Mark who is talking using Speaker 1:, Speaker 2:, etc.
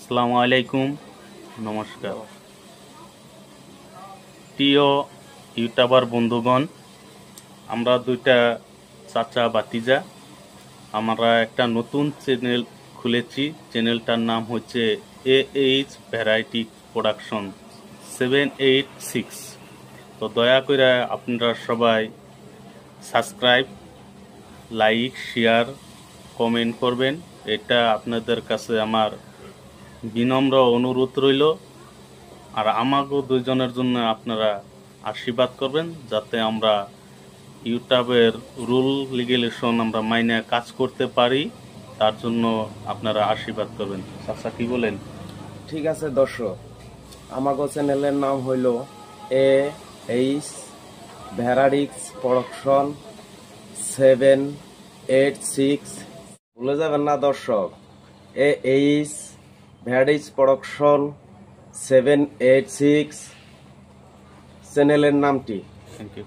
Speaker 1: আসসালামু আলাইকুম, নমস্কার। প্রিয় ইউটিউবার বন্ধুগণ, আমরা দুইটা চাচা বাতিজা, আমরা একটা নতুন চ্যানেল খুলেছি। চ্যানেলটার নাম হচ্ছে AH ভ্যারাইটি প্রোডাকশন 786। তো দয়া করে আপনারা সবাই সাবস্ক্রাইব, লাইক, শেয়ার, কমেন্ট করবেন। এটা আপনাদের কাছে আমার বিনম্র অনুরোধ রইল। আর আমাকেও দুইজনের জন্য আপনারা আশীর্বাদ করবেন, যাতে আমরা ইউটিউবের রুল রেগুলেশন আমরা মাইনে কাজ করতে পারি। তার জন্য আপনারা আশীর্বাদ করবেন। চাচা কি বলেন?
Speaker 2: ঠিক আছে দর্শক, আমাগো চ্যানেলের নাম হইল AH ভ্যারাডিক্স প্রোডাকশন 786। ভুলে যাবেন না দর্শক, AH ভ্যারাডিক্স প্রোডাকশন 786 চ্যানেলের নামটি।
Speaker 1: Thank you.